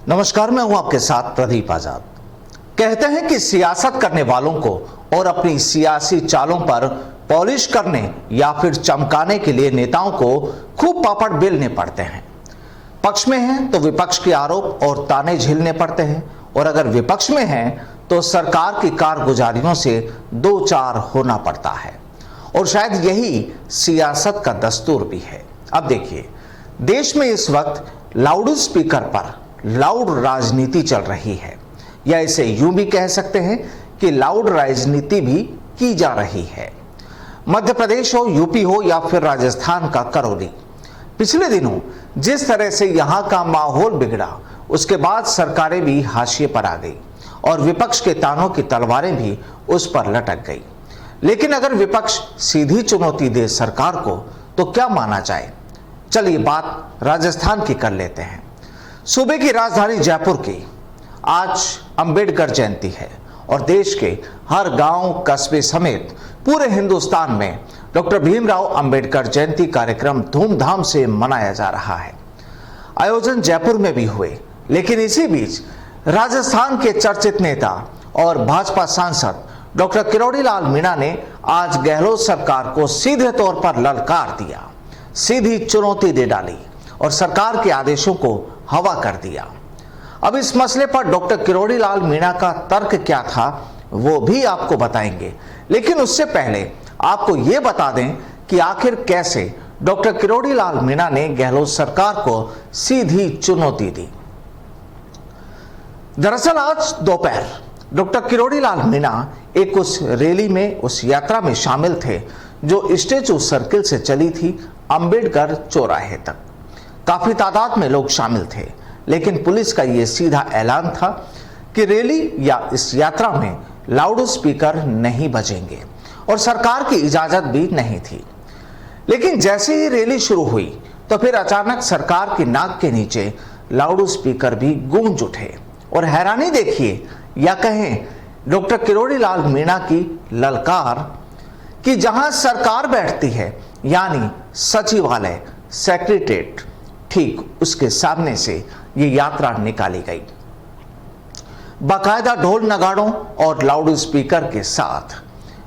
नमस्कार, मैं हूं आपके साथ प्रदीप आजाद। कहते हैं कि सियासत करने वालों को और अपनी सियासी चालों पर पॉलिश करने या फिर चमकाने के लिए नेताओं को खूब पापड़ बेलने पड़ते हैं। पक्ष में हैं तो विपक्ष के आरोप और ताने झेलने पड़ते हैं, और अगर विपक्ष में हैं तो सरकार की कारगुजारियों से दो चार होना पड़ता है। और शायद यही सियासत का दस्तूर भी है। अब देखिए, देश में इस वक्त लाउड स्पीकर पर लाउड राजनीति चल रही है, या इसे यूं भी कह सकते हैं कि लाउड राजनीति भी की जा रही है। मध्य प्रदेश हो, यूपी हो या फिर राजस्थान का करौली, पिछले दिनों जिस तरह से यहां का माहौल बिगड़ा, उसके बाद सरकारें भी हाशिए पर आ गई और विपक्ष के तानों की तलवारें भी उस पर लटक गई। लेकिन अगर विपक्ष सीधी चुनौती दे सरकार को तो क्या माना जाए? चलिए बात राजस्थान की कर लेते हैं। सूबे की राजधानी जयपुर की आज अंबेडकर जयंती है और देश के हर गांव, कस्बे समेत पूरे हिंदुस्तान में डॉक्टर भीमराव अंबेडकर जयंती कार्यक्रम धूमधाम से मनाया जा रहा है। आयोजन जयपुर में भी हुए, लेकिन इसी बीच राजस्थान के चर्चित नेता और भाजपा सांसद डॉक्टर किरोड़ी लाल मीणा ने आज गहलोत सरकार को सीधे तौर पर ललकार दिया, सीधी चुनौती दे डाली और सरकार के आदेशों को हवा कर दिया। अब इस मसले पर डॉक्टर किरोड़ी लाल मीणा का तर्क क्या था वो भी आपको बताएंगे, लेकिन उससे पहले आपको ये बता दें कि आखिर कैसे डॉक्टर किरोड़ी लाल मीणा ने गहलोत सरकार को सीधी चुनौती दी। दरअसल आज दोपहर डॉक्टर किरोड़ी लाल मीणा एक उस रैली में, उस यात्रा में शामिल थे जो स्टेचू सर्किल से चली थी अंबेडकर चौराहे तक। काफी तादाद में लोग शामिल थे, लेकिन पुलिस का यह सीधा ऐलान था कि रैली या इस यात्रा में लाउड स्पीकर नहीं बजेंगे और सरकार की इजाजत भी नहीं थी। लेकिन जैसे ही रैली शुरू हुई तो फिर अचानक सरकार की नाक के नीचे लाउड स्पीकर भी गूंज उठे और हैरानी देखिए, या कहें डॉक्टर किरोड़ी लाल मीणा की ललकार कि जहां सरकार बैठती है यानी सचिवालय, सेक्रेटेरिएट, ठीक उसके सामने से ये यात्रा निकाली गई, बाकायदा ढोल नगाड़ों और लाउड स्पीकर के साथ।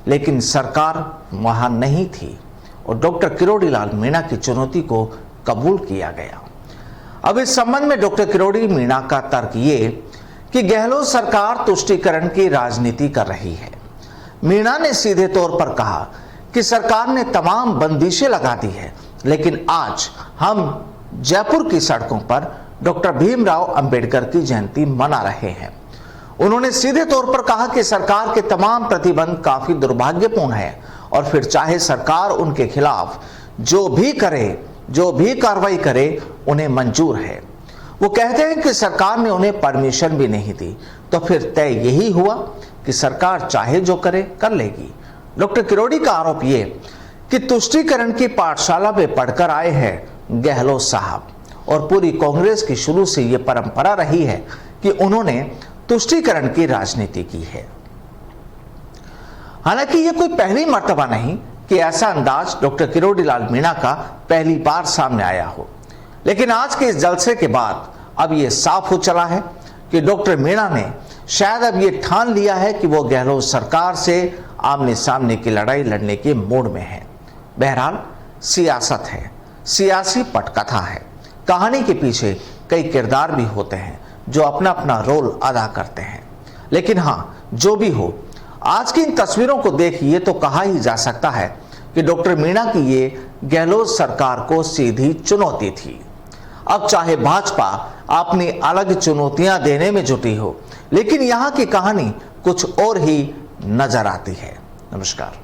लेकिन सरकार वहां नहीं थी और डॉक्टर किरोड़ी लाल मीणा की चुनौती को कबूल किया गया। अब इस संबंध में डॉक्टर किरोड़ी मीणा का तर्क ये कि गहलोत सरकार तुष्टीकरण की राजनीति कर रही है। मीणा ने सीधे तौर पर कहा कि सरकार ने तमाम बंदिशें लगा दी है, लेकिन आज हम जयपुर की सड़कों पर डॉक्टर भीमराव अंबेडकर की जयंती मना रहे हैं। उन्होंने सीधे तौर पर कहा कि सरकार के तमाम प्रतिबंध काफी दुर्भाग्यपूर्ण है और फिर चाहे सरकार उनके खिलाफ जो भी करे, जो भी कार्रवाई करे, उन्हें मंजूर है। वो कहते हैं कि सरकार ने उन्हें परमिशन भी नहीं दी, तो फिर तय यही हुआ कि सरकार चाहे जो करे कर लेगी। डॉक्टर किरोड़ी का आरोप ये कि तुष्टीकरण की पाठशाला में पढ़कर आए हैं गहलोत साहब, और पूरी कांग्रेस की शुरू से यह परंपरा रही है कि उन्होंने तुष्टीकरण की राजनीति की है। हालांकि यह कोई पहली मर्तबा नहीं कि ऐसा अंदाज डॉक्टर किरोड़ी लाल मीणा का पहली बार सामने आया हो, लेकिन आज के इस जलसे के बाद अब यह साफ हो चला है कि डॉक्टर मीणा ने शायद अब यह ठान लिया है कि वो गहलोत सरकार से आमने सामने की लड़ाई लड़ने के मूड में है। बहरहाल सियासत है, सियासी पटकथा है। कहानी के पीछे कई किरदार भी होते हैं जो अपना अपना रोल अदा करते हैं। लेकिन हाँ, जो भी हो, आज की इन तस्वीरों को देख ये तो कहा ही जा सकता है कि डॉक्टर मीणा की ये गहलोत सरकार को सीधी चुनौती थी। अब चाहे भाजपा अपनी अलग चुनौतियां देने में जुटी हो, लेकिन यहां की कहानी कुछ और ही नजर आती है। नमस्कार।